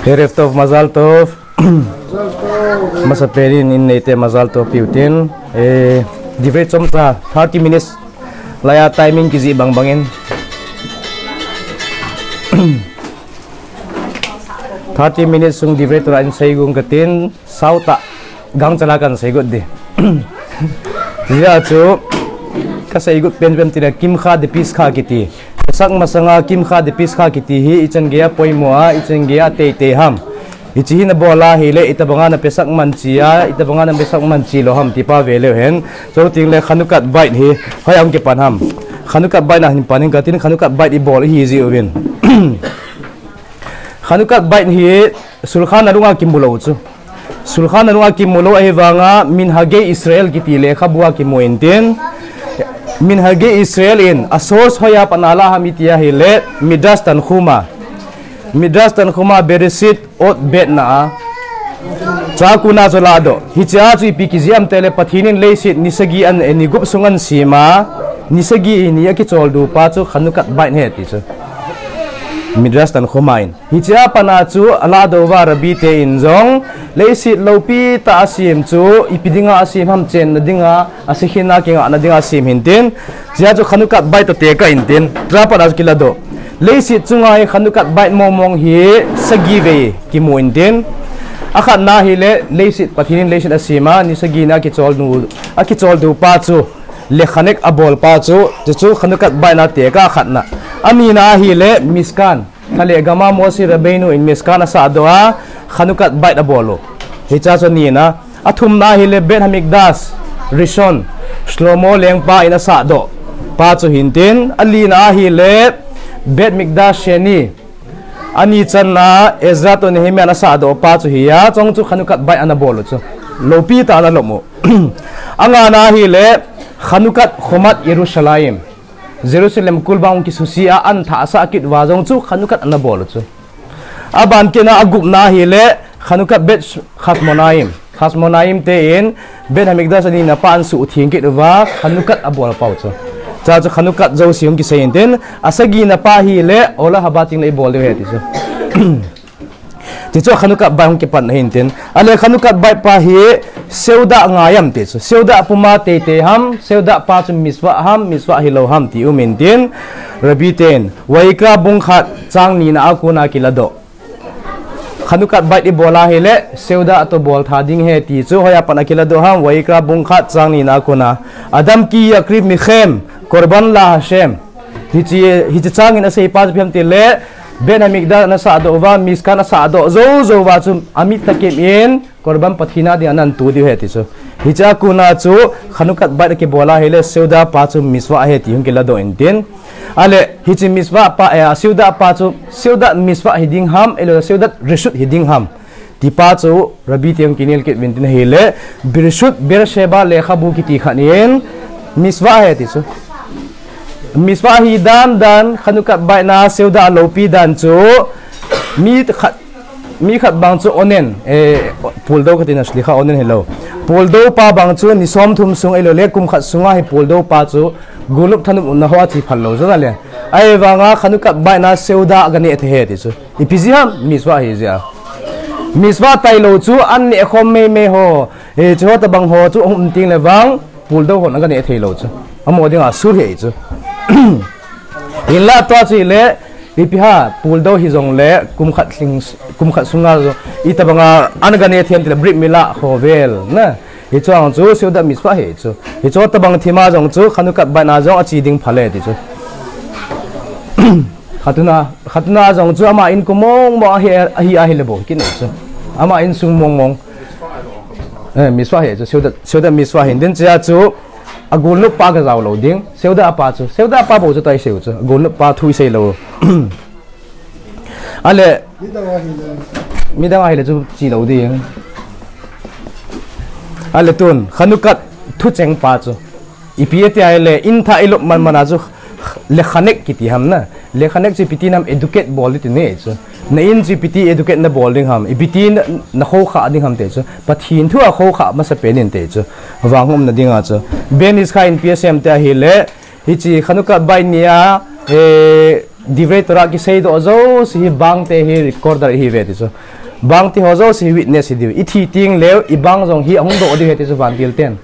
Heref tov mazal tov. Masa perin in nete mazal tov piutin. Divrei somta 30 minutes laya timing kizi bang bangin. 30 minutes sung divrei tura in saigung katin sauta gang calakan saigut di. Dia tu kasaigut pen tidak kim kha de pis kha kiti. Sak masanga kim kha de pis kha kiti hi ichen gea poimoa ichen gea te ham. Ichi na bola hile itabanga na pesak manchia itabanga na pesak manchi lo ham tipa vele hen so ting le khanukat bite hi hayam ke panham khanukat bite na hin panin katin khanukat bite i bol hi zi ovin khanukat bite hi sulkhan arunga kimbulo chu sulkhan arunga kimulo ai wanga min hage Israel kiti le khabwa ki mointen min hage Israel in asos hoya panala hamitia hile midas tan khuma beresit ot bet na chakuna zolado hicha chu pikiziam tele pathinin leisit nisagi an enigup sungan sima nisagi ni aki choldu pa chu khanukat bain he ti chu midras tan khumain hicha pana chu alado wa rabi te injong leisit lopi ta asim chu ipidinga asim ham chen na dinga asikhina kinga na dinga sim hinten sia chu khanukat bai to te ka inten trapa ras kilado leisit chungai khanukat bai momong hi sagive ki mointen akhat na hile leisit pathinin leisit asima ni sagina ki cholnu aki choldu pa chu le khanek abol pa chu chu khanukat bai na te ka khatna amina hile miskan khale gama mosi rabeinu in miskan asa doa khanukat bai abolo hicha chu ni na athum na hile ben hamikdas rishon shlomo lengpa ina sa do pa chu hintin alina hile bet mikdash sheni ani channa ezra to nehemia na sa do pa chu hiya chong chu khanukat bai ana bolo chu lopi ta na lomo anga na hi le khanukat khomat Jerusalem kulbaung ki susia an tha sa kit wa jong chu khanukat ana bolo chu aban ke na agup na hi le khanukat bet khasmonaim te in ben mikdash ani na pan su thing kit wa khanukat abol pau chu cha chu khanukat zo siung ki seinten asagi na pa hi le ola habating le bol de he ti chu ti chu khanukat bai hong ki pan hinten ale khanukat bai pa hi seuda ngayam te chu seuda puma te ham seuda pa chu miswa hilo ham ti umintin rabiten waika bungkhat chang ni na akuna kilado khanukat bai di bola hele seuda to bol thading he ti chu hoya pan kilado ham waika bungkhat chang ni na akuna adam ki akrib mikhem korban la Hashem hichi changin asai pa phem te le ben amigda na sa do wa miska na sa do zo wa chu amit takem in korban pathina di anan tu di heti chu hicha kuna chu khanukat ba ke bola hele seuda pa chu miswa heti hung kila do inten ale hichi miswa pa seuda pa chu seuda miswa hiding ham elo seuda reshut hiding ham tipa chu rabi tem kinil ke wintin hele birshut bersheba le khabu ki ti khanin miswa heti chu miswa hi dan khanukat bai na seuda lopi dan chu mi khat bang chu onen puldo khatina shlikha onen hello puldo pa bang chu ni som thum sung elo le kum khat sunga hi puldo pa chu gulup thanum na hawa thi phallo zo le ai wanga khanukat bai na seuda gani the he ti chu ipiji ham miswa hi ja miswa tailo chu an ne khom me ho chu ta bang ho chu ting le wang puldo ho na gani thelo chu amodinga sur he chu illa to chi le ipiha puldo hi jong le kum khat sunga zo itabanga angane them tile brik mila hovel na hi chang chu seuda miswa he chu hi cho tabang thima jong chu khanukat bana jong achi ding phale ti chu khatuna jong chu ama in kumong mo hi a hi lebo kin chu ama in sung mong miswa he chu seuda miswa hin den cha chu agul pa ga zaw lo ding seuda pa bo chu tai seu chu agul pa thui sei lo ale midang ahile chu chi lo ding ale tun khanukat thu cheng pa chu ipiete ale in tha ilo mana chu le khanek kiti ham na le khanek chi piti nam educate bol ti ne chu na in chi piti educate na bol ding ham ipiti na kho kha ding ham te chu pathin thu a kho kha ma sa penin te chu wangom na dinga chu ben is kha in psm te hi le hi chi khanukat bai nia divrei tora ki sei do zo si bang te hi recorder hi ve ti so bang ti ho zo si witness hi di I thi ting leo I bang zong hi ahung do di he ti so van til ten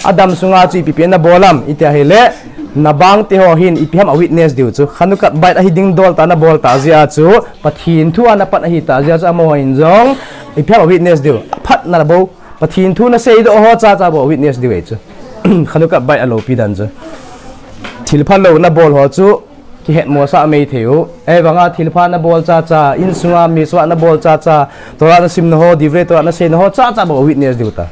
adam sunga chu pi na bolam itia hi le na bang te ho hin ipiam a witness diu chu khanukat bait a hi ding dol ta na bol ta zia chu pathin thu ana pat a hi ta zia cha mo in zong ipiam a witness diu phat na bo pathin thu na sei do ho cha cha bo witness diu chu khanukat bait a lo pi dan chu thil phan lo na bol ho chu ki het mo sa mei theu e wanga thil phan na bol cha cha in sunga mi swa na bol cha cha tora na sim no ho divre tora na sei no ho cha cha bo witness diu ta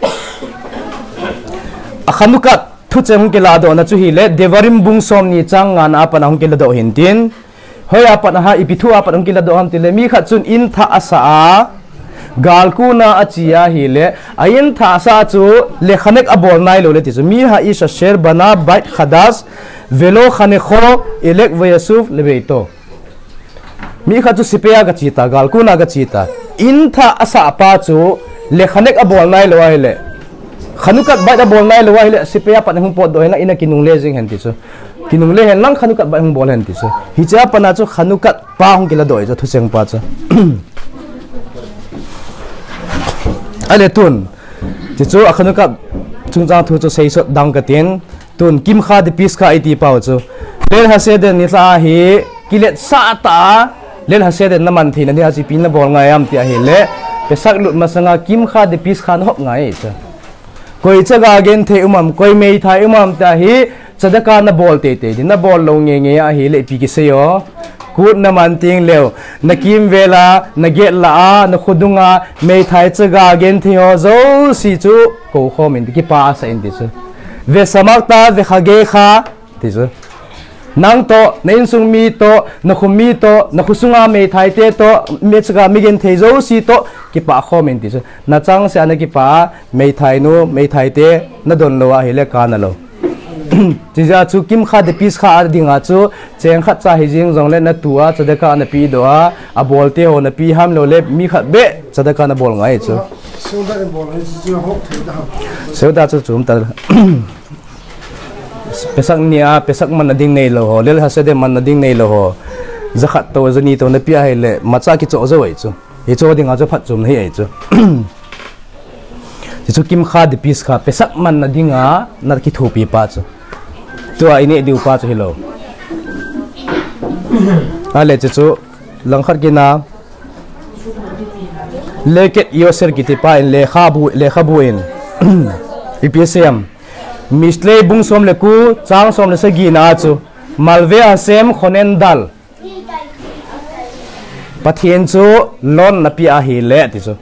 a khanukat thu cheng ke la do na chu hi le devarim bung som ni chang nga na pa na hong ke la do hin tin hoya pa na ha ipithu pa hong ke la do ham ti le mi kha chun in tha asa a galku na achia hi le ayin tha sa chu le khanek abol nai lo le ti chu mi ha isa sher bana bait khadas velo khane kho elek vayasuf lebeito mi kha chu sipea ga chita galku na ga chita in tha asa pa chu le khanek abol nai lo ai le khanukat bai da bol nai lo ai le sipea pa hung pot do hena ina kinung le jing hen ti chu kinung le hen lang khanukat bai hung bol hen ti chu hi cha pa na chu khanukat pa hung kila do ai chu thu cheng pa chu ale tun ti chu akhanukat chungchang thu chu sei so dang ka tin tun kim kha de pis kha iti pau chu len ha se de ni tla hi kilet sa ta len ha se de naman thina ni ha chi pin na bol ngai am ti a hi le pesak lut masanga kim kha de pis khan hop ngai cha koi chaga gen the umam koi mei thai umam ta hi chadaka na bol te te na bol lo nge nge a hi le pi ki se yo kut na man ting leo na kim vela na get la a na khudunga mei thai chaga gen the ho zo si chu ko khom in ki pa sa in ti chu ve samakta ve khage kha ti chu nang to na insung mi to na khumi to na khusunga mei thai te to me chaga mi gen the zo si to ki pa khom in ti chu na chang se ana ki pa mei thai nu mei thai te na don lo a hi le ka na lo tija chu kim kha de pis kha dinga chu cheng kha cha hi jing jong le na tua chadaka na pi do a bol te ho na pi ham lo le mi kha be chadaka na bol ngai chu seuda chu chum ta pesak nia pesak man na ding nei lo ho lel ha se de man na ding nei lo ho zakhat to zani to na pi a hele macha ki cho zo wai chu e cho dinga chu phat chum nei ai chu chu kim kha de pis kha pesak man na dinga na ki thu pi pa chu to ai ne diu pa chu hello ale chu langkhar ki na leket yoser ki ti pa in le kha bu in ipsm misle bung som le ku chang som le sagi na chu malve asem khonen dal pathian chu lon na pi a hi le ti chu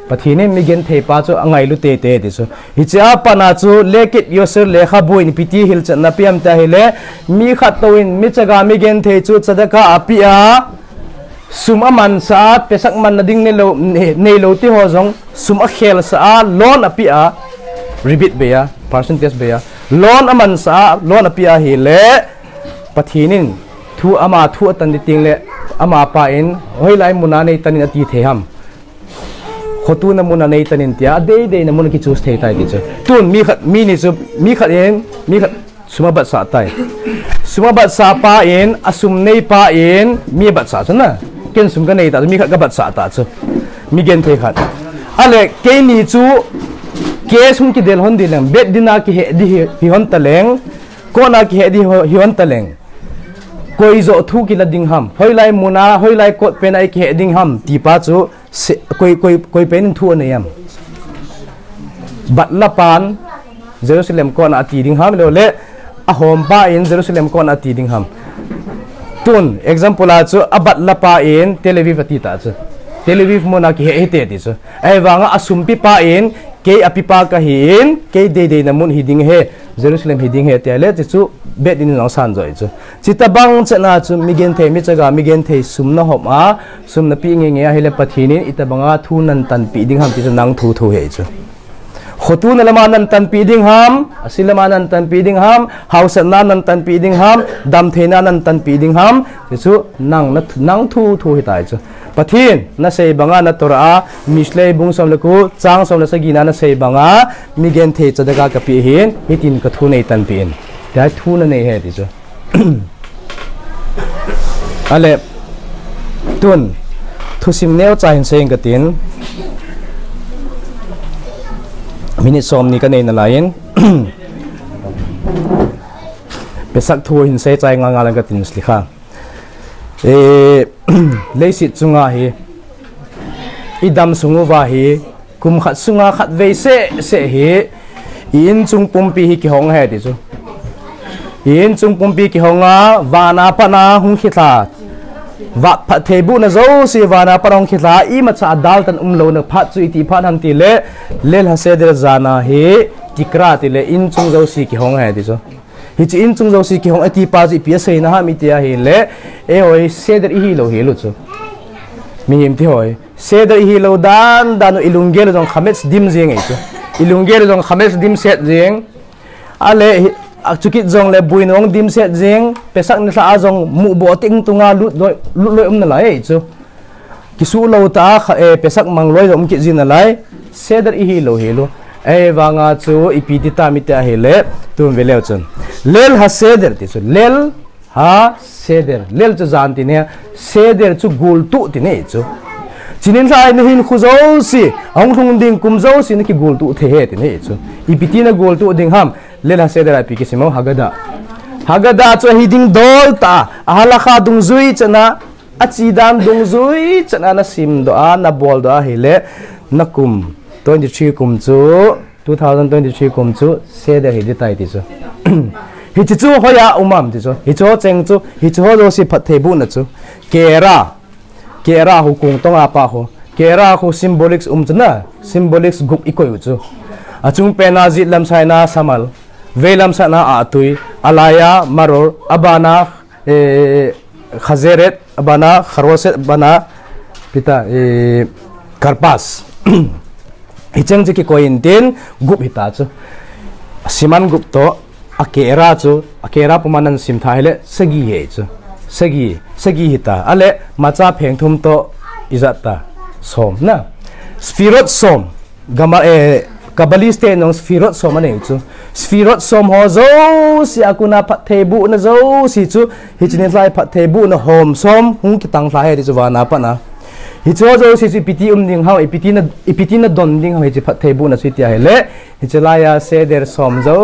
pathine mi gen the pa chu angai lu te te ti chu hi cha pa na chu lekit yoser le kha buin piti hil cha na piam ta hele mi khat to in mi chaga mi gen the chu chadaka apia sum aman sa pesak man na ding ne lo ti ho jong sum a khel sa lon apia repeat be ya percentage be ya lon aman sa lon apia hi le pathinin thu ama thu atan di ting le ama pa in hoi lai muna nei tanin ati the ham khotu na muna nei tanin tia de na muna ki choose thei tai ti chu tun mi ni chu mi khat suma bat sa tai suma bat sa pa in asum nei pa in mi bat sa chana ken sum ka nei ta mi khat ka bat sa ta chu mi gen thei khat ale ke ni chu ke sum ki del hon dilem bet dina ki he di hi hon taleng ko na ki he di hi hon taleng koi zo thu ki la ding ham hoi lai muna hoi lai kot pen ai ki he ding ham ti pa chu koi pen thu ne yam bat la pan Jerusalem ko na ti ding ham le a hom pa in Jerusalem ko na ti ding ham tun example a chu abat la pa in Tel Aviv ati ta chu Tel Aviv mona ki he te ti chu ai wanga asum pi pa in ke apipa ka hin ke de na mun hiding he Jerusalem hiding he te le chu bet din no san joi chu chita bang chana chu migen the mi chaga migen the sum na hom a sum na pi nge hele pathinin ita banga thu nan tan pi ding ham ti chu nang thu he chu khotu na lama nan tan pi ding ham asilama nan tan pi ding ham house na nan tan pi ding ham dam thena nan tan pi ding ham chu nang thu he tai chu pathin na sei banga na tora misle bung som le ku chang som le sagi na sei banga migen the chadaka ka pi hin hitin ka thu nei tan pin dai thu na nei he ti chu ale tun thusim neo cha hin seng gatin minute som ni ka nei na lain pesak thu hin se chai nga lang gatin slikha leisit chunga hi idam sungu wa hi kum khat sunga khat ve se hi in chung pumpi hi ki hong he ti chu in chung pumpi ki honga wana pana hung khitha wa pha thebu na zo si wana parong khitha I ma cha dal tan lo na pha chu ti pha han ti le lel ha se der jana he tikra ti le in chung zo si ki hong he ti chu hi chi in chung zo si ki hong ati pa ji pi se na ha mi ti a he le e oi se der hi lo he lu chu mi him ti hoi se der hi lo dan danu ilungel jong khamets dim jeng ei chu ilungel jong khamets dim set jeng ale chukit jong le buinong dim set jeng pesak ni sa jong mu bo ting tunga lut loi na lai chu kisu lo ta pesak mang loi rom ki jin na lai seder hi lo helo e wanga chu ipiti ta mi ta hele tum veleu chun lel ha seder ti chu lel ha seder lel chu jan ti ne seder chu gul tu ti ne chu chinin sai ni hin khu zo si ong thung ding kum zo si ni ki gul tu the he ti ne chu ipiti na gul tu ding ham lela sedera pi kisimo hagada cho hiding dol ta ahalakha dung zui chana achidan dung zui chana na sim do a na bol do a hele nakum 23 kum chu 2023 kum chu seder hi ditai ti chu hi chu hoya umam ti chu hi chu cheng chu hi chu ho si phathebu na chu kera hu kung tong apa ho kera hu symbolics chana symbolics gup ikoi chu achung pena ji lam saina samal velam sana atui alaya maror abana khazeret abana kharwaset abana pita karpas hichang ji ki coin tin gup hita chu siman gup to akera pumanan sim thaile sagi he chu sagi hita ale macha phengthum to izata som na spirot som gama kabaliste nong sfirot som ane chu sfirot som ho zo si akuna phathebu na zo si chu hichine lai phathebu na hom som hung ki tang lai chu wana pa na hi chu zo si chu piti ding ha ipiti na don ding ha hi phathebu na si tia hele hi chalaya seder som zo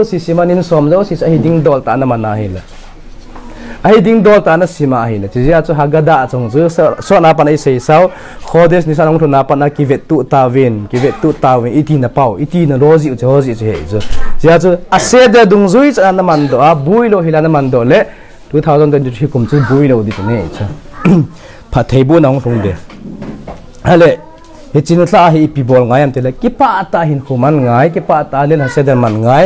si simanin som zo si hi ding dol ta na mana hele ai ding dol ta na sima hi na chi ja chu hagada chung chu so na pa na sei sau khodes ni sanong thu na pa na ki vet tu tawin iti na pau iti na roji chu he chu ja chu aseda dung zui cha na man do a builo hila na man do le 2023 kum chu builo di ne cha phatheibu nong thung de ale he chin tla hi pi bol ngai am te le ki pa ta hin khuman ngai ki pa ta len haseda man ngai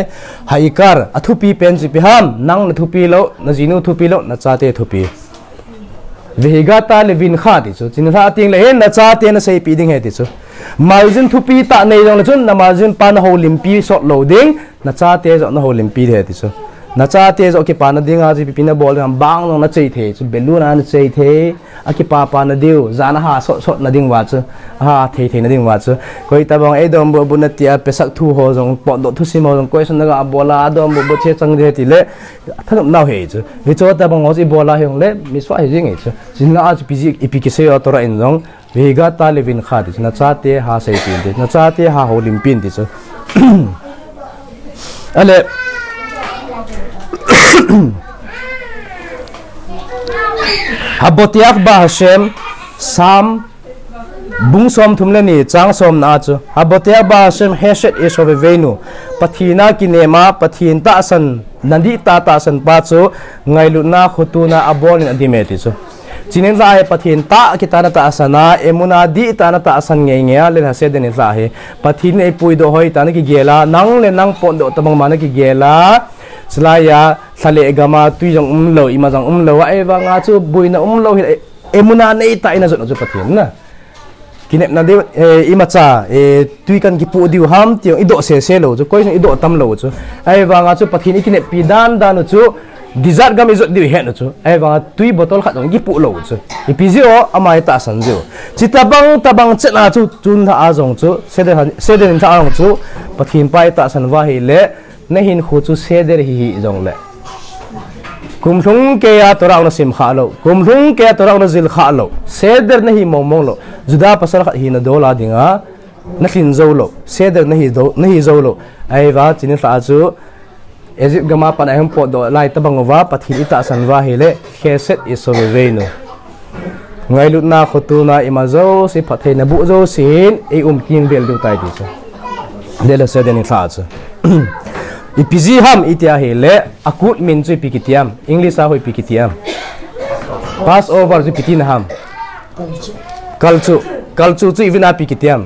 haikar athupi pen ji pi ham nang na thupi lo na jinu thupi lo na cha te thupi vehiga ta le vin kha ti chu chin tla ting le hen na cha te na sei pi ding he ti chu margin thupi ta nei jong na chun na margin pan ho limpi shot loading na cha te jo na ho limpi he ti chu na cha te jo ki pa na ding a ji pi na bol ham bang no na chei the chu belu na chei the aki pa na diu zana ha so na ding wa chu ha the na ding wa chu koi ta bang e dom bu na tia pesak thu ho jong po do thu sim ho jong question na bola dom bu che chang de ti le thadom nau he chu hi cho ta bang oji bola he le mi swa he jing he chu jin la chu piji ipiki se yo tora in jong vega ta levin kha ti na cha te ha sei pin de na cha te ha ho lim pin ti chu ale habotiak ba Hashem sam bung som thumle ni chang som na chu habotiak ba Hashem heshet isove venu pathina kinema pathin ta san nandi ta san pa chu ngailu na khutuna abol in adimeti chu chinin la pathin ta kitana ta asana emuna di ta na ta asan nge nge le hase den la he pathin ei puido hoi ta na ki gela nang le nang pon do tamang mana ki gela selaya sale gama tui jong lo ima jong lo ai wa nga chu buina lo hi emuna nei ta ina zo pathin na kinep na de ima cha tui kan ki pu diu ham ti ido se lo chu koi ido tam lo chu ai wa nga chu pathin kinep pi dan chu dessert gam izot diu he no chu ai wa tui botol kha jong ki pu lo chu ipizio amai ta san jo chitabang chena chu chun tha a jong chu seden tha jong chu pathin pai ta san wa hi le na hin khu chu seder hi jong le kum thung ke ya tora na sim kha lo kum thung ke tora na zil kha lo seder na hi mong lo juda pasal khat hi na dola dinga na thin zo lo seder na hi zo lo ai wa chin fa chu Egypt gama pan ai po do lai ta bangwa pathin ita sanwa hele kheset isol veino ngai lut na khotu na imazo si pathe na bu zo sin e king bel du tai di so le la se den fa chu ipizi ham itia hele akut min chu pikitiam english a hoi pikitiam pass over chu pitin ham kalchu chu ivina pikitiam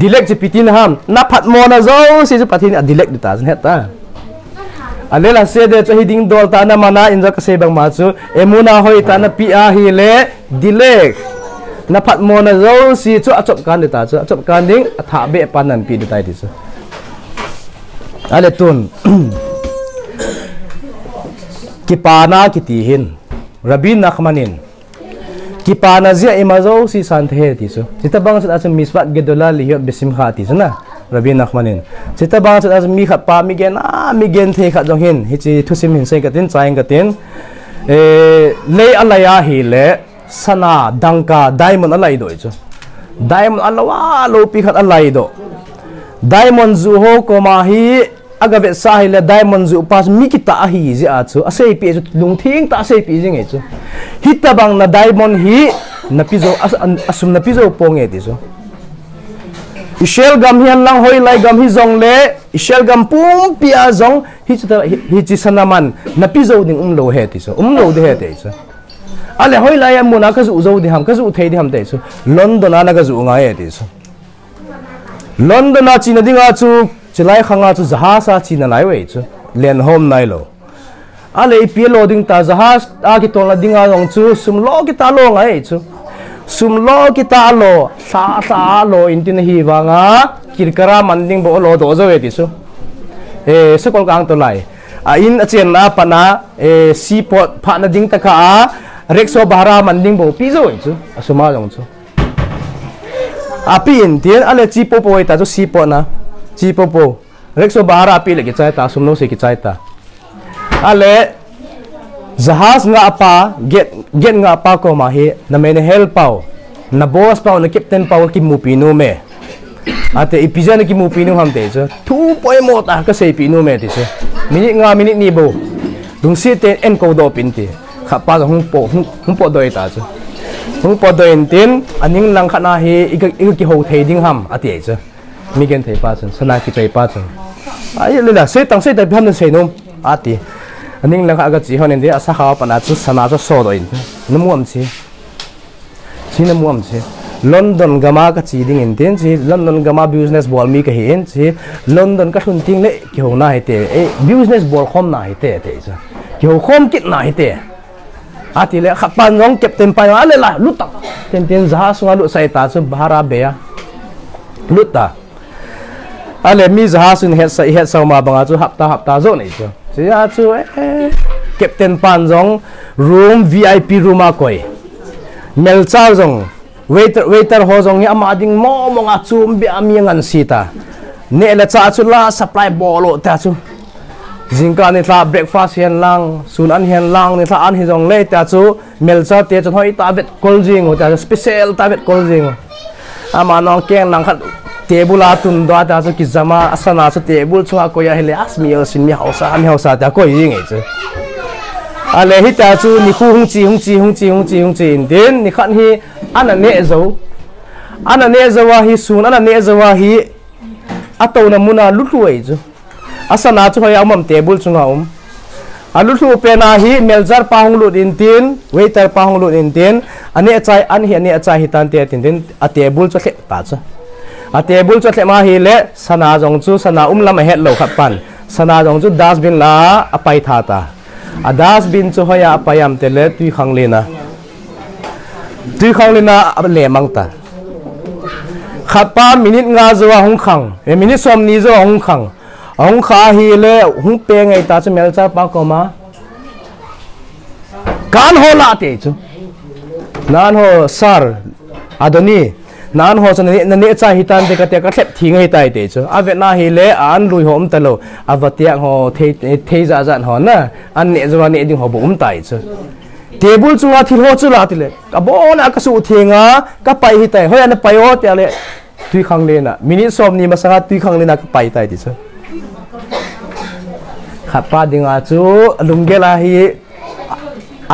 dilek chu pitin ham na phat mo na zo si chu pathin a dilek dita jan heta alela se de chu hiding dol ta na mana inja ka se bang ma chu emuna hoi ta na pi a hele dilek na phat mo na zo si chu achop kan dita chu achop kan ding atha be panan pi dita di chu ale tun kipana kitihin rabin nakhmanin kipana zia imazo si santhe ti so sitabang sa asam misbat gedola lihot besim khati sana rabin nakhmanin sitabang sa asam mi khat pa mi gen the khat jong hin hichi thusim hin sai katin chaing katin le alaya hi le sana dangka diamond alai do chu diamond alawa lo pi khat alai do diamond zu ho koma hi agabe sahile diamond zu pas mikita hi ji a chu asei pi chu lungthing ta asei pi jing e chu hitabang na diamond hi na pizo asum na pizo ponge ti chu ishel gam hian lang hoi lai gam hi zong le ishel gam pum pia zong hi chi sanaman na pizo ding lo he ti chu lo de he te chu ale hoi lai am muna ka zu zo di ham ka zu thei di ham te chu london ana ka zu nga e ti chu London na China dinga chu chilai khanga chu jahasa China lai we chu len home nai lo ale pi loading ta jahas a ki tong la dinga rong chu sumlo ki ta lo ngai chu sumlo ki ta lo sa lo intin hi wanga kirkara manding bo lo do zo we ti chu sekol kang to lai a in a chen na pana seaport pha na ding ta kha rekso bahara manding bo pi zo we chu asuma rong chu api intien ale chi popo ta jo si po na chi popo rekso bahara api le ki chai ta sumno se ki chai ta ale jahas nga apa get nga apa ko ma he na mene help pau na boss pau na captain pau ki mu pinu me ate ipijan ki mu pinu ham te jo thu poi mo ta ka se pinu me ti se minute ni bo dung si te en ko do pin ti kha pa hung po doi ta jo hung po do tin aning lang khana hi ik ki ho thei ding ham ati cha mi gen thei pa chen sana ki chei pa chen ai le la se tang se ta pham se nom ati aning lang kha ga chi honen de asa kha pa na chu sana cho so do in namuam chi namuam chi London gama ka chi ding in tin chi London gama business ball mi ka hi in chi London ka thun ting le ki ho na hi te business ball khom na hi te cha ki ho khom kit na hi te ati le khapan rong captain pa ale la lutak ten jahas nga lu sai ta chu bahara beya luta ale mi jahas in het sa ma banga chu hapta zo nei chu sia chu captain pan rong room VIP room a koi mel cha rong waiter ho rong ya ma ding mo nga chum bi ami ngan sita ne la cha chu la supply bolo ta chu Jingka ni tha breakfast hian lang sun an hian lang ni tha an hi jong le ta chu melcha te chon hoi ta vet kol jing ho ta special ta vet kol jing ama nong keng lang khat table a tun do ta chu ki jama asana chu table chunga ko ya hele asmi o sin mi hausa ta ko ying e chu ale hi ta chu ni khu hung chi in den ni khan hi ana ne zo wa hi sun ana ne zo wa hi ato na muna lutuai chu asana chu hoya amam table chunga alu thu pena hi meljar pahung lu din tin waiter pahung lu din tin ane chai an hi ane chai hitan te tin tin a table chu khle ta cha a table chu khle ma hi le sana jong chu sana lam het lo khat pan sana jong chu dustbin la apai tha ta a dustbin chu hoya apayam te le tui khang lena le mang ta khat pa minute nga zo hong khang minute som ni zo hong khang ông khá hi le hung pe ngai ta chu mel cha pa ko ma kan ho la te chu nan ho sar adoni nan ho chan ne cha hitan te ka te ka thlep thing hei tai te chu ave na hi le an lui hom talo avatia ho thei za zan ho na an ne zwa ne ding ho bum tai chu table chunga thil ho chu la ti le ka bo na ka su thinga ka pai hi tai hoi an pai ho te le tui khang le na minute som ni ma sa tui khang le na ka pai tai ti chu khat pa dinga chu lungela hi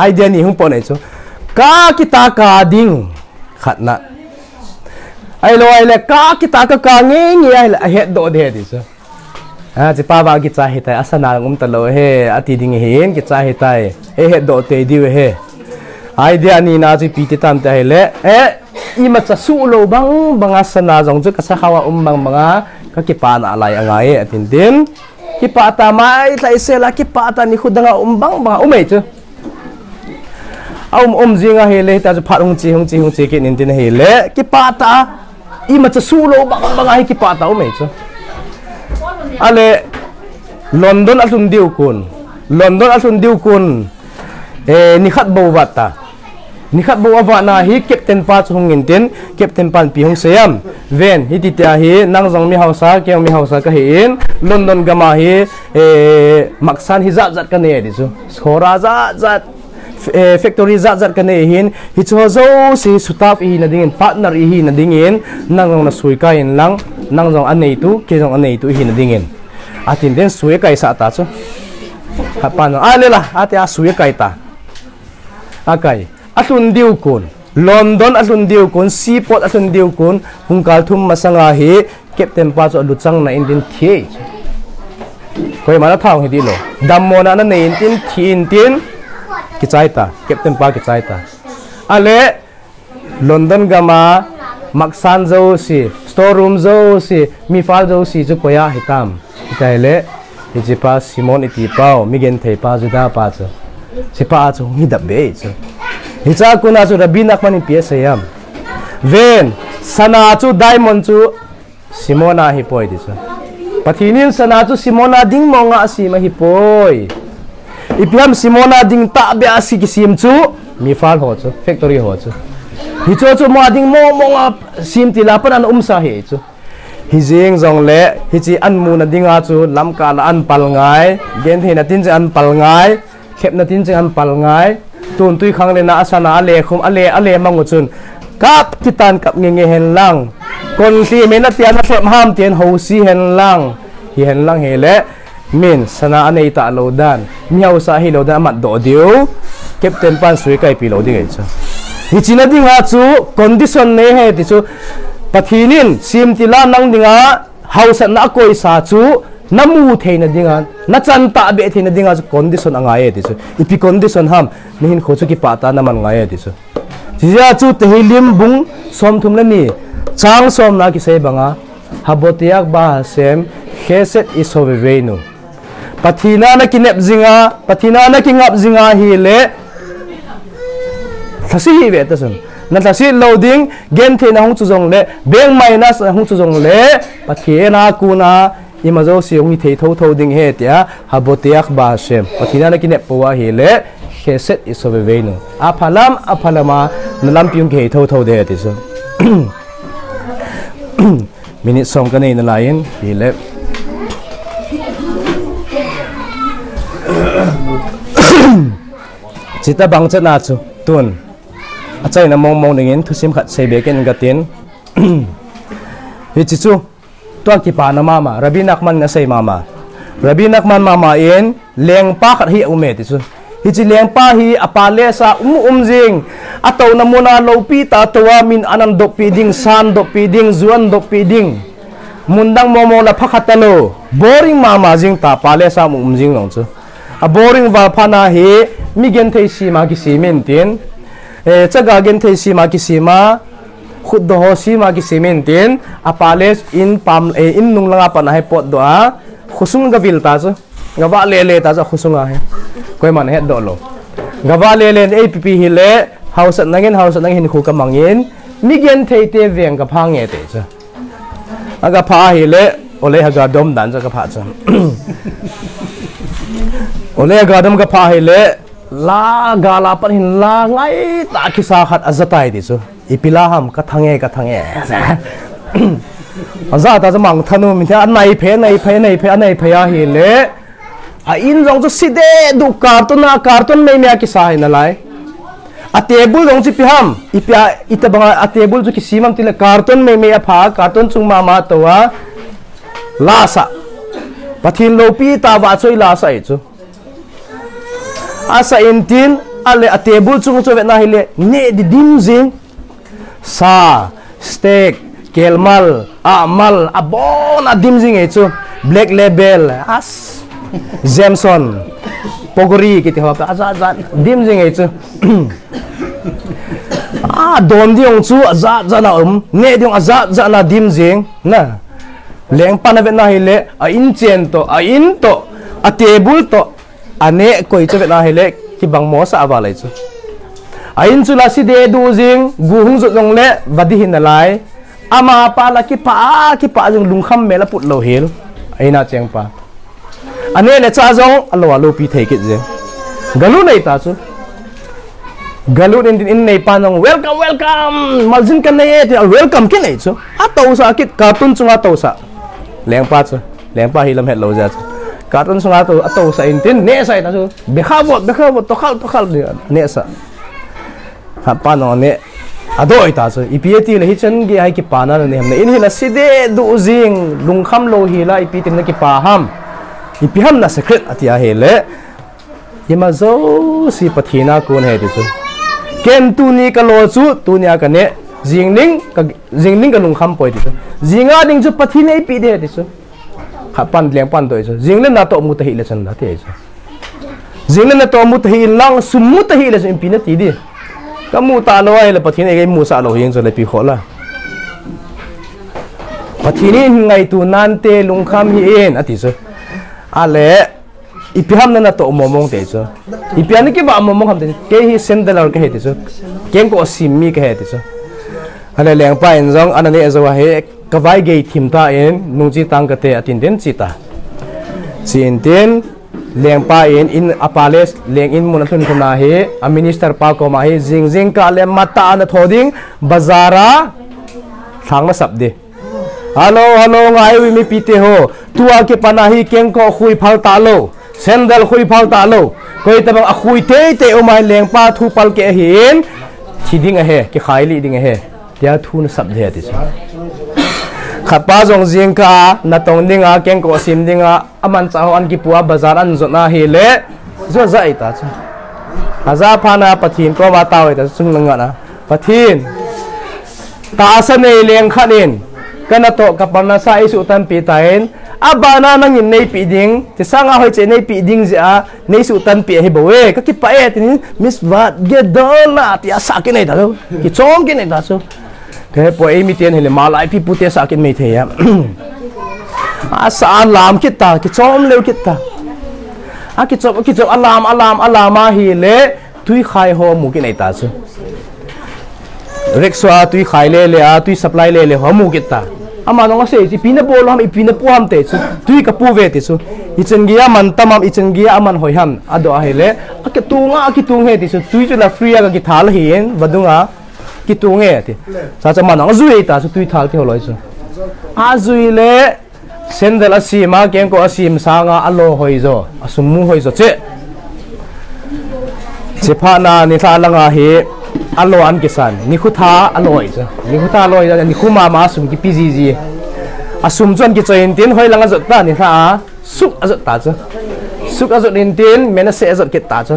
idea ni hung po nei chu ka kita ka ding khat na ai lo ai le ka kita ka nge nge ai het do de di so chi pa ba ki cha he tai asana ngum ta lo he ati ding hen ki cha he tai e het do te di we he idea ni na chi pi ti tam ta he le i ma cha su lo bang banga sana jong chu ka sa khawa bang banga ka ki pa na lai anga e atin din ki pa ta mai lai se la ki pa ta ni khudanga bang banga umei chu zinga hele ta ju phat hung chi ki nin tin hele ki pa ta i ma cha su lo bang ai ki pa ta o me chu ale London asun diu kun ni khat bo wata ni khat bo wa na hi captain pa chung in tin captain pan pi hung seam ven hi ti ta hi nang jong mi hausa ke mi hausa ka hi in London gama hi maksan hi zat ka ne di chu khora zat factory zat ka ne hin hi cho zo si staff hi na dingin partner hi na dingin nang na sui ka in lang nang jong anei tu ke jong anei tu hi na dingin atin den sui kai sa ta chu ha pan ale la ate a sui kai ta akai atun diu kun London atun diu kun seaport atun diu kun hungkal thum masanga hi captain pa chu luchang na indin thi koi mana thau hi di lo dammona na nei tin thin tin ki chaita captain pa ki chaita ale London gama maksan zo si storeroom zo si mi fal zo si ju koya hitam itaile ijipa simon iti pao migen thei pa ju da pa chu sipa chu hi da be chu hicha kuna chu rabina khani ps yam ven sana chu diamond chu simona hi poi di chu pathinin sana chu simona ding monga si ma hi poi iplam simona ding ta be asi ki sim chu mi fal ho chu factory ho chu hi chu mo ding mo sim ti la pan an sa he chu hi jing jong le hi chi an mu na dinga chu lam ka la an pal ngai gen the na tin che an pal ngai khep na tin che an pal ngai tun tui khang le na asana ale khum ale mangu chun kap kitan kap nge hen lang kon si me na tian na thlem ham tian ho si hen lang hi hen lang he le min sana anei ta lo dan miau sa hi lo dan mat do diu captain pan sui kai pi lo ding ai cha hi china dinga chu condition ne he ti chu pathinin sim ti la nang dinga house na koi sa chu namu theina dinga na chan ta be theina dinga chu condition anga e ti chu ipi condition ham nihin kho chu ki pata na man nga e ti chu jia chu tehilim bung som thum la ni chang som na ki sei banga habotiak ba sem kheset isovevenu pathina na kinep zinga pathina na kingap zinga hi le thasi hi ve ta sun na thasi loading gen the na hung chu jong le beng minus hung chu jong le pathina kuna imazo siong hi thei tho ding he tia habotiak ba sem pathina na kinep powa hi le kheset isovevenu aphalama nalam piung ge tho de ti so minute som ka nei na lain hi le chita bang chana chu tun achai na mong ningin thusim khat sei beken gatin hi chi chu to ki pa na mama rabi nakman na sei mama rabi nakman mama in leng pa khat hi ume ti chu hi chi leng pa hi apale sa jing ato na muna lo pi ta towa min anan dok pi ding san dok pi ding zuan dok pi ding mundang momo la phakhatalo boring mama jing ta pale sa jing long chu a boring wa phana hi mi gen thei si ma ki cement tin chaga gen thei si ma ki sima khud do ho si ma ki cement tin a pales in pam in nung langa pan hai pot do a khusung ga vil ta chu gawa le ta cha khusunga he koi man he do lo gawa le app hi le house nangin khu ka mangin mi gen thei te veng ka phang e te cha aga pha hi le ole ha ga dom dan cha ka pha cha ole ga dom ka pha hi le la gala pan hin la ngai ta kisa khat azatai di chu ipilaham ka thange aza ta jamang thanu mi the anai phe anai phe a hi le a in jong chu side du carton mai me kisa hin lai a table jong chi piham ipia itabanga a table chu kisimam tile carton mai me a pha carton chung ma towa la sa pathin lopi ta wa choi la sa I chu asa intin ale a table chung chu na hile ne di dim jing sa steak kelmal amal abon a dim jing chu black label as Jameson pogori kiti ha aza dim jing chu don diong chu aza na ne diong aza na dim jing na leng panavet na hile a in chen to a in to a table to ane koi chu na hele ki bang mo sa awalai chu ain chu la si de du jing guhung zu jong le wadi hin lai ama pa la ki pa jong lung kham me la put lo hil aina cheng pa ane le cha jong alo pi thei kit je galu nei ta chu galu in nei pa jong welcome maljin kan nei welcome ki nei chu a to sa kit cartoon chu a to sa leng pa hilam het lo ja chu carton sunga to ato sa intin ne sa ita so bekhavot to khal ne sa ha pano ne ado ita so ipieti le hichen gi ai ki pana ne hamne in hila side du jing lungkham lo hila ipitim na ki pa ham ipiham na secret atia hele yema zo si pathina kun he disu ken tu ni ka lo chu tu nya ka ne jingling ka lungkham poi disu jinga ding chu pathine ipi de disu pan leng pan to jinglen na to mu ta hi le chan da te jinglen na to mu ta hi lang sumu ta hi le sim pina ti di ka mu ta lo ai le pathin e mu sa lo hing so le pi khola pathin ngai tu nan te lungkham hi en ati so ale ipiham na to momong te so ipian ki ba momong ham te ke hi sendal or ke he te so ken ko simmi ke he te so ale leng pa en jong anani azawa he kawai gei thimta en nungji tang kate atin den chita chin ten leng pa in apales leng in mun thun thuna he a minister pa ko ma he jing ka le mata na thoding bazara thangma sabde halo ngai wi mi pite ho tua ke panahi keng ko khui phal ta lo sandal khui phal ta lo koi tabang a khui te o mai leng pa thu pal ke hin thiding a he ke khai li ding a he tia thu na sabde ati khapa jong jing ka na tong dinga keng ko sim dinga aman chaho an ki puwa bazar an zona hi le zo za ita cha haza phana pathin ko wa taw ita chung langa na pathin ta sa nei leng khanin kana to kapana sa isu tan pi tain abana nang in nei pi ding ti sanga hoi che nei pi ding ja nei su tan pi hi bowe ka ki pa e tin miss wat get dola ti asa ki nei da ki chong ki nei da so ke po e mi ten hele malai pi pute sa kin me the ya asa lam kita ki chom leu kita a ki chom alam hi le tui khai ho mu ki nei ta su rekswa tui khai le a tui supply le ho mu kita ama no se ji pina bol ham ipina pu ham te su tui ka pu ve te su ichen gia man tamam ichen gia aman hoi ham ado a hele a ki tung he te su tui chu la free ga ki thal hin badunga ki tung he te sa cha man zui ta su tui thal ti holoi su a zui le sendal asima ken ko asim sanga alo hoi zo asummu hoi zo che phana ni tha langa he alo an kisan ni khutha aloi zo ni khutha aloi zo ni khuma ma sum ki pgg asum chon ki chain tin hoi langa zot ta ni tha suk azot ta zo suk azot in tin mena se azot ki ta zo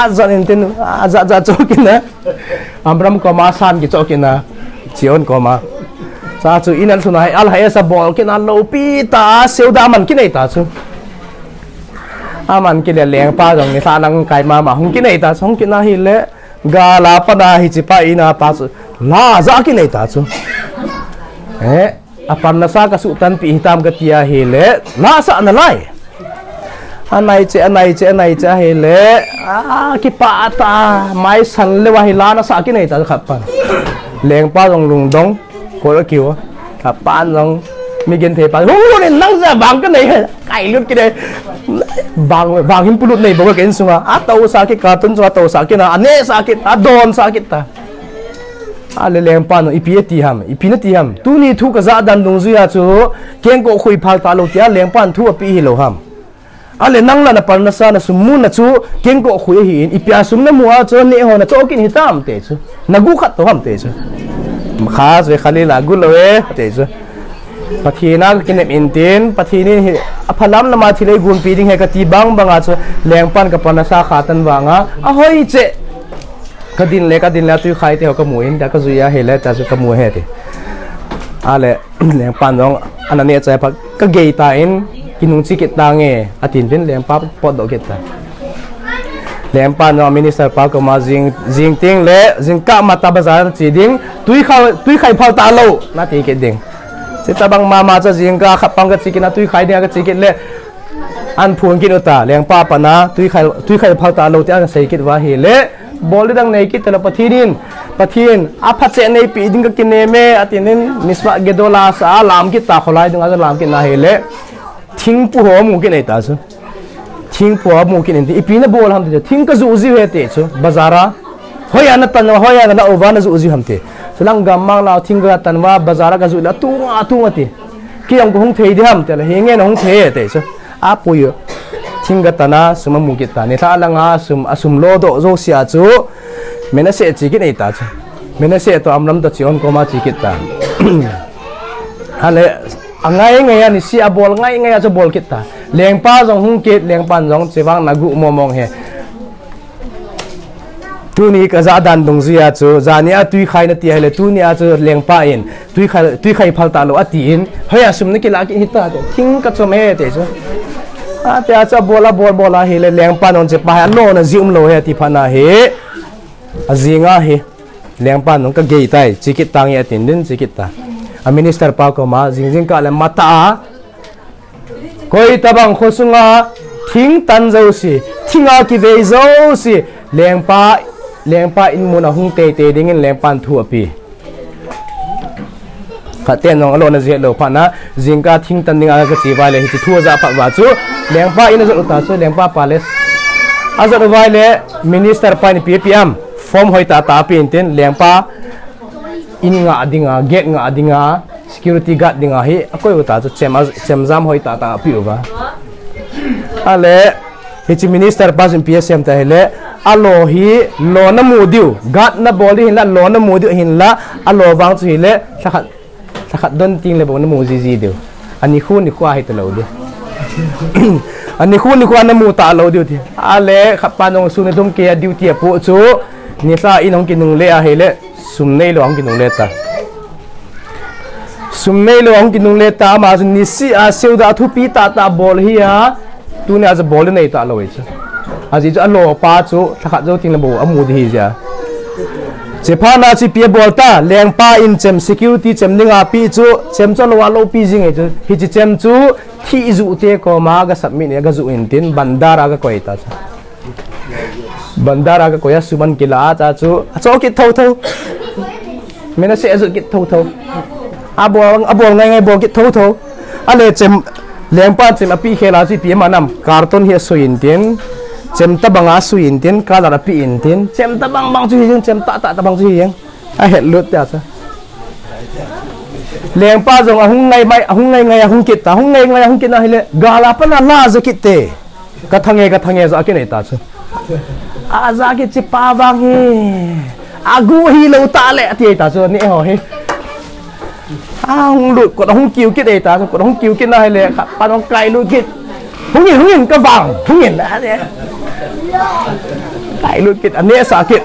azot in tin aza cho kina amram ko ma san ki cho kina chion ko ma sa chu inan thuna hai al hai sa bol kina lo pi ta seuda man ki nei ta chu aman ki le leng pa jong ni sa nang kai ma hung ki nei ta song ki na hi le gala pada hi chipa ina pa chu la za ki nei ta chu apan na sa ka su tan pi hitam ka tia hi le la sa na lai anai che hi le ki pa ta mai san le wa hi la na sa ki nei ta khap pa leng pa jong lung dong ko la kiwa ka pan jong mi gen the pa hu ne nang za bang ka nei kai lut ki de bang him pulut nei boga ken sunga a tau sakit cartoon so tau sakit na ane sakit a don sakit ta ale leng pa no ipi na ti ham tu ni thu ka za dan dung zu ya chu ken ko khui phal ta lo tia leng pan thu pi hi lo ham ale nang la na par na sa na sumu na chu ken ko khui hi in ipia sum na muwa chu ne ho na chu kin hitam te chu nagu khat to ham te chu khas ve khali la gu lo e te chu pathina kinem intin pathini aphalam lama thilei gun pi ding he ka ti bang banga chu leng pan ka pana sa khatan wanga a hoi che kadin la tu khai te ho ka muin da ka zuya hele ta chu ka mu he te ale leng pan dong anane cha pa ka gei ta in kinung chi kit tange atin bin leng pa pot do ket ta leng pan no minister pa ko ma jing ting le jing ka mata bazar chi ding tui khai phal ta lo na ti ke ding se tabang mama cha jing ka khapang ka chi kina tui khai dia ka chi kit le an phun kin uta leng pa pa na tui khai phal ta lo ti an sei kit wa hi le bol dang nei kit la pathin a pha che nei pi ding ka kine me atinin niswa gedola sa lam kit ta kholai dung a lam kit na hi le thing pu ho mu kin ei ta chu thing pu ho mu kin in ipi na bol ham te thing ka zu ji he te chu bazara hoya na tan hoya na over na zu ji ham te sulang gam mang la thing ga tan wa bazara ka zu la tu nga ti ki ang ko hung thei di ham te la henge na hung the te chu a pu yo thing ga tana suma mu ki ta ne tha la nga asum lo do zo sia chu mena se chi ki nei ta chu mena se to amram to chion ko ma chi ki ta hale angai ni si abol ngai cho bol kita leng pa jong hung kit leng pan jong chewang nagu momong he tu ni ka za dan dong zia chu zania tui khai na ti hele tu ni a chu leng pa in tui khai phal ta lo ati in hoya sum ni ki la ki hita de thing ka chome te chu a te a cha bola hele leng pa non che pa no na zium lo he ti phana he azinga he leng pa non ka gei tai chikit tang ya tin din chikit ta a minister pa ko ma jing ka le mata koi tabang khosunga thing tan zo si thinga ki ve zo si leng pa in mun a hung te ding in leng pan thu api khaten nong alo na je lo pa na jing ka thing tan ninga ka chi vai le hi thu za pa wa chu leng pa in zo ta chu leng pa palace azar vai le minister pa ni ppm form hoi ta pin ten leng pa in nga adinga get nga adinga security guard dinga hi akoi uta chu chemjam hoi ta pi wa ale hi minister pazim psm ta hele alo hi lo na mu diu guard na boli hin la lo na mu diu hin la alo wang chu hi le sakhat don ting le bo na mu ji diu ani khu ni kwa hi ta lo diu ani khu ni kwa na mu ta lo diu ti ale khapanong su ne dum ke duty pu chu ni sa inong kinung le a hele sumnei lo ang kinung leta sumnei lo ang kinung leta ma ni si a seuda thu pi ta bol hi a tu ne as bol nei ta lo cha aji ja lo pa chu thakha jo ting la bo amu di ja che pha na chi pi bol ta leng pa in chem security chem ninga pi chu chem cho lo wa lo pi jing e chu hi chi chem chu thi zu te ko ma ga submit ne ga zu in tin bandara ga koi ta cha bandara ka koya suman kila cha chu cho ki thau mena se azu ki thau abol ngai bol ki thau ale chem lengpa chem api khela chi pi manam carton he so in tin chem ta banga su in tin kala api in tin chem ta bang chu hi chem ta bang chu hi a het lut ta cha lengpa jong ahung ngai ahung kit ta ahung ngai ahung kit na hele gala pa na la za kit te ka thange za ki nei ta chu aza ke chipa bang he agu hi lo ta le ti ta so ni ho he hung lut ko hung kiu kit ta ko hung kiu kit na le pa nong kai lut kit hung yin ka bang hung yin da ne kai lut kit ane sa kit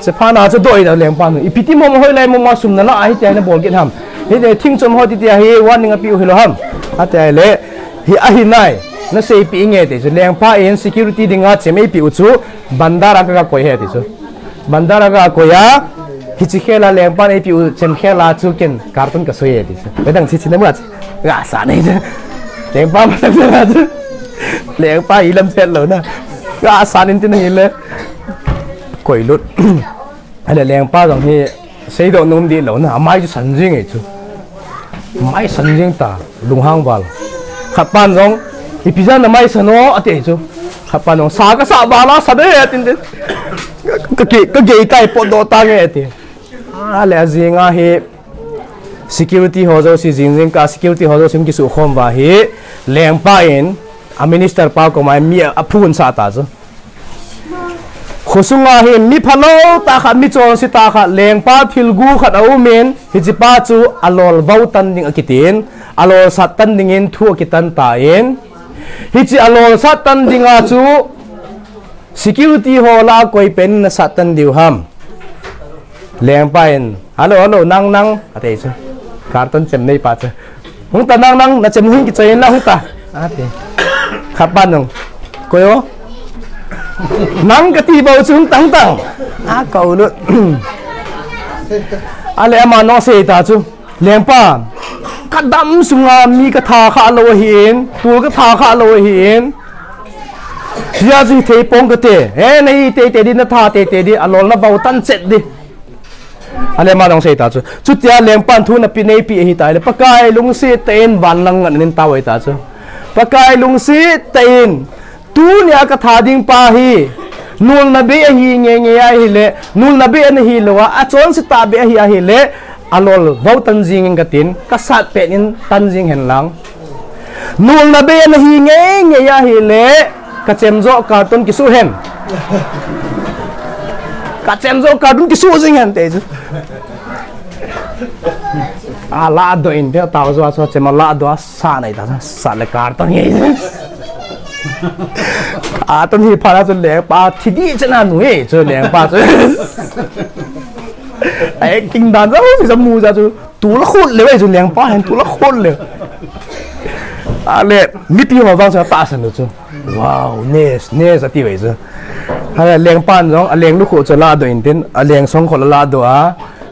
se pa na cho doi da leng pa no ipiti mo hoi lai mo ma sum na la ai te na bol kit ham he de thing chom ho ti ti he wan ning a pi hi lo ham a te le hi a hi nai na sei pi nge te leng pa in security dinga chemei pi uchu bandara ka koi he te chu bandara ka koya hichi khela leng pa nei pi u chem khela chu ken cartoon ka soye te bedang chi china ma ga sa nei leng pa ma tak na chu leng pa ilam set lo na ga sa nin tin hi le koi lut ale leng pa jong hi sei do num di lo na mai chu san jing e chu mai san jing ta lung hang bal khapan rong ipizan na mai sano ate chu khapan rong sa ka sa bala sa de tin ka ge kai po do ta nge ate ale azinga he security hozo si jing ka security hozo sim ki su khom ba he leng pa in a minister pa ko mai mi aphun sa ta chu khosunga hi mi phalo ta kha mi chon si ta kha leng pa thilgu khat au men hi chi pa chu alol vau tan ding akitin alol sat tan ding in thu akitan ta in hi chi alol sat tan dinga chu security hola koi pen na sat tan diu ham leng pa in alo nang ate chu karton chem nei pa chu hung ta nang na chem hung ki chain la hung ta ate khapan nong koyo nang kati bau chung tang kau lu ale ama no se ta chu lempa kadam sunga mi ka tha kha lo hin tu ka tha kha lo hin ya ji the pong ka te nei te di na tha te di alol na bau tan chet di ale ma dong se ta chu chu tia lempan thu na pi nei pi hi ta le pakai lung si ten van lang an nin tawai ta chu pakai lung si ten tu nia ka tha ding pa hi nul na be hi nge ya hi le nul na be an hi lo a chon si ta be hi le alol vau tan jing ka tin ka sat pe nin tan jing hen lang nul na be an hi nge ya hi le ka chem zo carton ki su hen ka chem zo carton ki su jing hen te a la do in de ta zo chem la do sa nai ta sa le carton nge tao hi phá ra cho lẹ ba thì đi chân ăn nuôi cho lẹ ba cho ấy kinh đàn rất thì dám mua ra cho tú nó khônเลยcho lẹ ba hen tú nó khônเลยlẹ mít đi mà vang cho ta sân được chứ wow nes tí vậy chứ hay lẹ ba rồi lẹ lúc khổ cho la đồ in tin lẹ xong khổ la đồ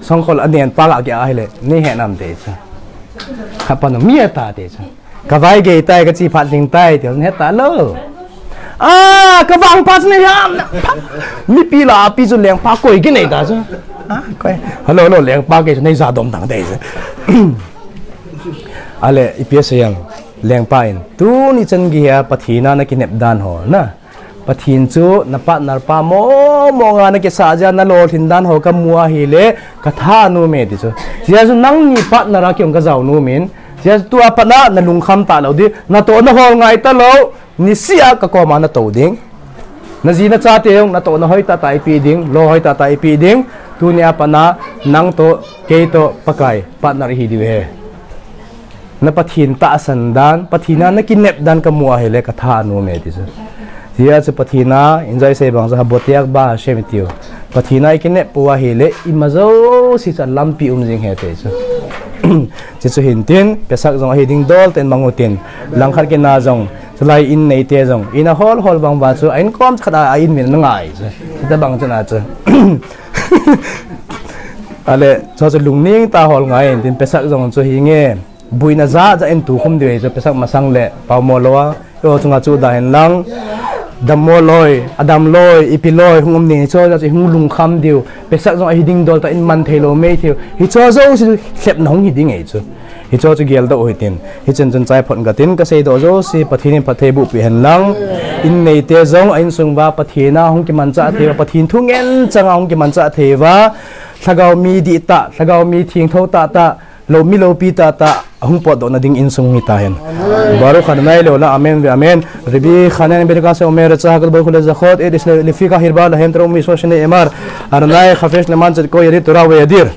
xong khổ anh đèn pa lại cái ai lẹ nè hẹn làm thế chứ hấp nó mía ta thế chứ cái vai gầy tay cái chi phạt ding tay thì hết ta lơ cái vang phạt này à mi pi là pi cho leng pa coi cái này ta chứ coi hello leng pa cái này ra đom thằng đây chứ ale ips yang leng pa in tu ni chân gia pathina na kinep dan ho na pathin chu na partner pa mo nga na ke sa ja na lo thin dan ho ka mua hi le ka tha nu me ti chu sia chu nang ni partner a kyong ka zau nu min sia tu apa na lung kham ta lo di na to na hol ngai ta lo ni sia ka ko ma na to ding na ji na cha te yong na to na hoi ta tai pi ding lo hoi ta tai pi ding tu ni apa na nang to ke to pakai partner hi di he na pathin ta sandan pathina na kinep dan ka mua hele ka tha nu me ti sia chu pathina enjoy se bang za botiak ba shemitio pathina kinep puwa hele imazo si cha lampi jing he te chu chu hin tin pesak jong hi ding dol ten mangutin langkhar ke na jong lai in nei te jong in a hol bang ba chu ain kom khada in min ngai ta bang chana chu ale cho chu lungning ta hol ngai tin pesak jong chu hi nge buina za en tu khum de chu pesak masang le paw mo lowa yo chunga chu da hen lang dam loi adam loi ipiloi hungom ni cho ja hung lung kham diu pesak jong hi ding dol ta in man thelo me thiu hi cho zo si hlep nong hi ding ei chu hi cho chu gel da oi tin hi chen chai phon ga tin ka sei do zo si pathin pathe bu pi hen lang in nei te zong ain sung ba pathina hung ki man cha the pathin thu ngen changa hung ki man cha the wa thagau mi di ta thagau mi thing tho ta lo mi lo pi ta hung po do na ding in sung hi ta hen baru khan nai lo la amen ve amen ribi khanan be ka se umer cha gal bo khule zakhot edis le fi ka hirba la hem tro mi so shne emar ar nai khafesh le man ko yeri tora we yadir